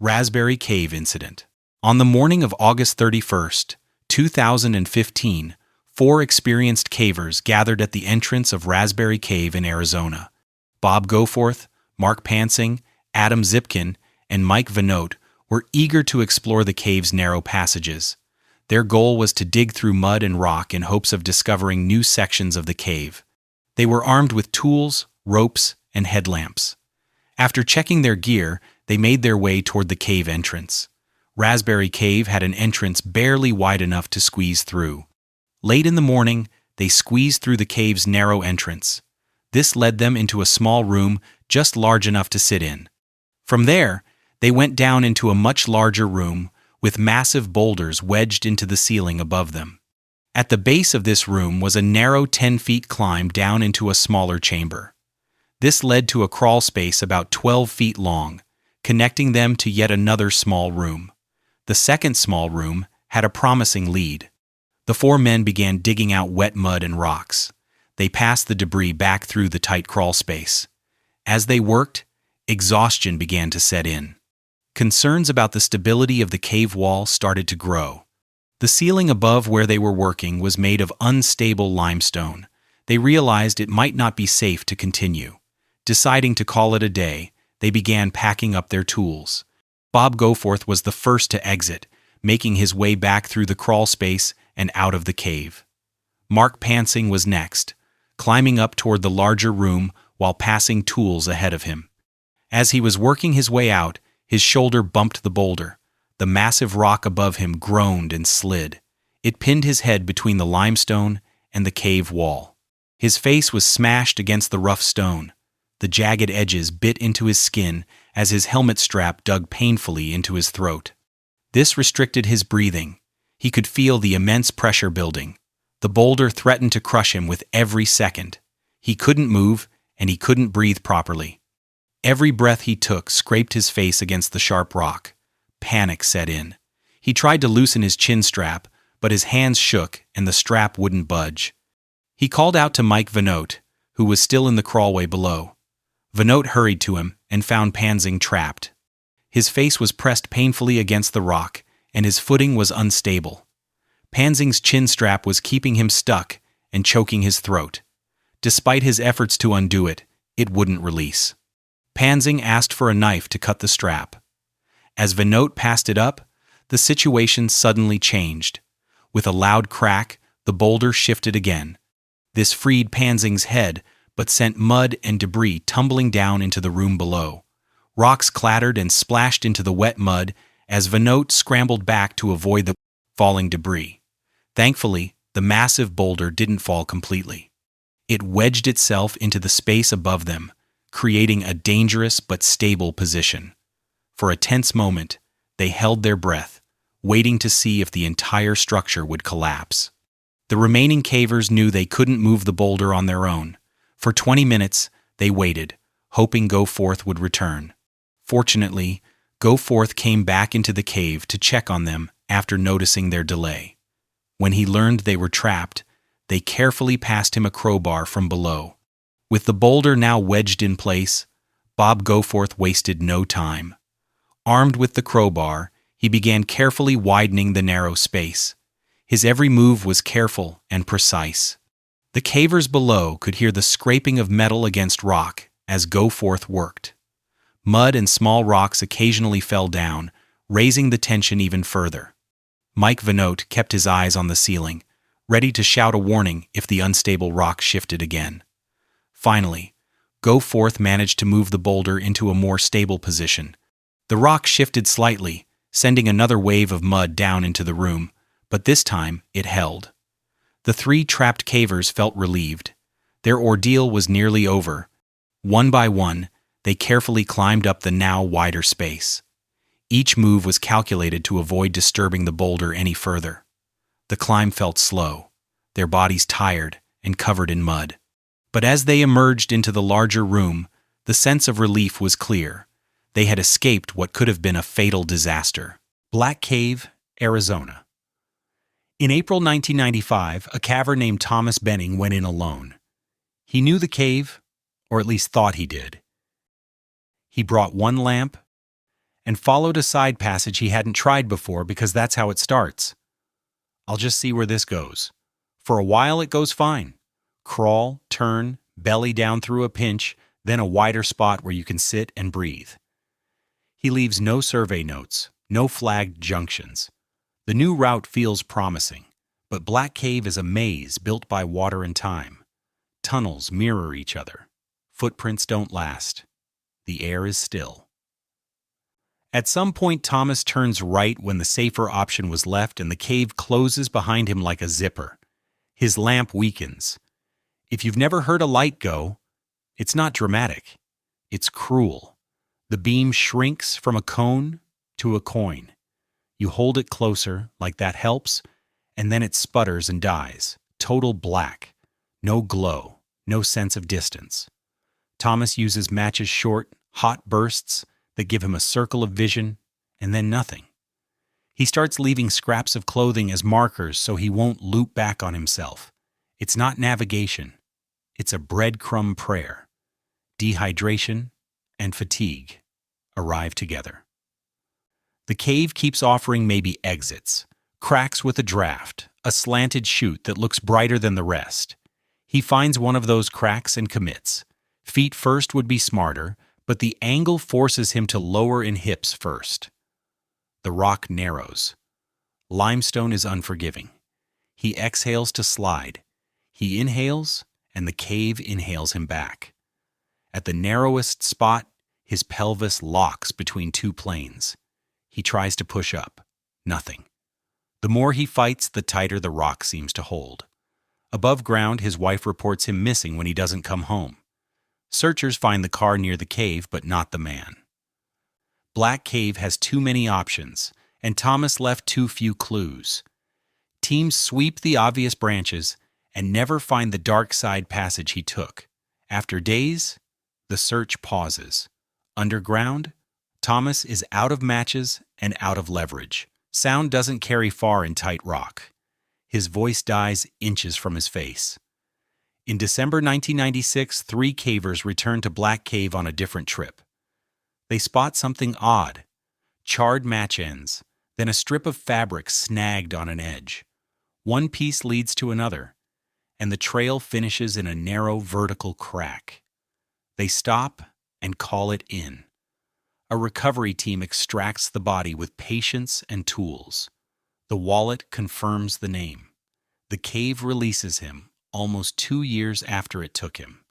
Raspberry Cave Incident. On the morning of August 31st, 2015, 4 experienced cavers gathered at the entrance of Raspberry Cave in Arizona. Bob Goforth, Mark Pansing, Adam Zipkin, and Mike Vanote were eager to explore the cave's narrow passages. Their goal was to dig through mud and rock in hopes of discovering new sections of the cave. They were armed with tools, ropes, and headlamps. After checking their gear, they made their way toward the cave entrance. Raspberry Cave had an entrance barely wide enough to squeeze through. Late in the morning, they squeezed through the cave's narrow entrance. This led them into a small room just large enough to sit in. From there, they went down into a much larger room with massive boulders wedged into the ceiling above them. At the base of this room was a narrow 10-foot climb down into a smaller chamber. This led to a crawl space about 12 feet long, connecting them to yet another small room. The second small room had a promising lead. The 4 men began digging out wet mud and rocks. They passed the debris back through the tight crawl space. As they worked, exhaustion began to set in. Concerns about the stability of the cave wall started to grow. The ceiling above where they were working was made of unstable limestone. They realized it might not be safe to continue. Deciding to call it a day, they began packing up their tools. Bob Goforth was the first to exit, making his way back through the crawl space and out of the cave. Mark Pansing was next, climbing up toward the larger room while passing tools ahead of him. As he was working his way out, his shoulder bumped the boulder. The massive rock above him groaned and slid. It pinned his head between the limestone and the cave wall. His face was smashed against the rough stone. The jagged edges bit into his skin as his helmet strap dug painfully into his throat. This restricted his breathing. He could feel the immense pressure building. The boulder threatened to crush him with every second. He couldn't move, and he couldn't breathe properly. Every breath he took scraped his face against the sharp rock. Panic set in. He tried to loosen his chin strap, but his hands shook and the strap wouldn't budge. He called out to Mike Vanote, who was still in the crawlway below. Vanote hurried to him and found Pansing trapped. His face was pressed painfully against the rock, and his footing was unstable. Pansing's chin strap was keeping him stuck and choking his throat. Despite his efforts to undo it, it wouldn't release. Pansing asked for a knife to cut the strap. As Vanote passed it up, the situation suddenly changed. With a loud crack, the boulder shifted again. This freed Pansing's head, but sent mud and debris tumbling down into the room below. Rocks clattered and splashed into the wet mud as Vanote scrambled back to avoid the falling debris. Thankfully, the massive boulder didn't fall completely. It wedged itself into the space above them, creating a dangerous but stable position. For a tense moment, they held their breath, waiting to see if the entire structure would collapse. The remaining cavers knew they couldn't move the boulder on their own. For 20 minutes, they waited, hoping Goforth would return. Fortunately, Goforth came back into the cave to check on them after noticing their delay. When he learned they were trapped, they carefully passed him a crowbar from below. With the boulder now wedged in place, Bob Goforth wasted no time. Armed with the crowbar, he began carefully widening the narrow space. His every move was careful and precise. The cavers below could hear the scraping of metal against rock as Goforth worked. Mud and small rocks occasionally fell down, raising the tension even further. Mike Vanote kept his eyes on the ceiling, ready to shout a warning if the unstable rock shifted again. Finally, Goforth managed to move the boulder into a more stable position. The rock shifted slightly, sending another wave of mud down into the room, but this time it held. The 3 trapped cavers felt relieved. Their ordeal was nearly over. One by one, they carefully climbed up the now wider space. Each move was calculated to avoid disturbing the boulder any further. The climb felt slow, their bodies tired and covered in mud. But as they emerged into the larger room, the sense of relief was clear. They had escaped what could have been a fatal disaster. Black Cave, Arizona. In April 1995, a caver named Thomas Benning went in alone. He knew the cave, or at least thought he did. He brought one lamp and followed a side passage he hadn't tried before because that's how it starts. I'll just see where this goes. For a while it goes fine. Crawl, turn, belly down through a pinch, then a wider spot where you can sit and breathe. He leaves no survey notes, no flagged junctions. The new route feels promising, but Black Cave is a maze built by water and time. Tunnels mirror each other. Footprints don't last. The air is still. At some point, Thomas turns right when the safer option was left and the cave closes behind him like a zipper. His lamp weakens. If you've never heard a light go, it's not dramatic. It's cruel. The beam shrinks from a cone to a coin. You hold it closer, like that helps, and then it sputters and dies. Total black. No glow. No sense of distance. Thomas uses matches short, hot bursts that give him a circle of vision, and then nothing. He starts leaving scraps of clothing as markers so he won't loop back on himself. It's not navigation. It's a breadcrumb prayer. Dehydration and fatigue arrive together. The cave keeps offering maybe exits, cracks with a draft, a slanted chute that looks brighter than the rest. He finds one of those cracks and commits. Feet first would be smarter, but the angle forces him to lower in hips first. The rock narrows. Limestone is unforgiving. He exhales to slide. He inhales, and the cave inhales him back. At the narrowest spot, his pelvis locks between two planes. He tries to push up. Nothing. The more he fights, the tighter the rock seems to hold. Above ground, his wife reports him missing when he doesn't come home. Searchers find the car near the cave, but not the man. Black Cave has too many options, and Thomas left too few clues. Teams sweep the obvious branches and never find the dark side passage he took. After days, the search pauses. Underground, Thomas is out of matches and out of leverage. Sound doesn't carry far in tight rock. His voice dies inches from his face. In December 1996, 3 cavers return to Black Cave on a different trip. They spot something odd: charred match ends, then a strip of fabric snagged on an edge. One piece leads to another, and the trail finishes in a narrow vertical crack. They stop and call it in. A recovery team extracts the body with patience and tools. The wallet confirms the name. The cave releases him almost 2 years after it took him.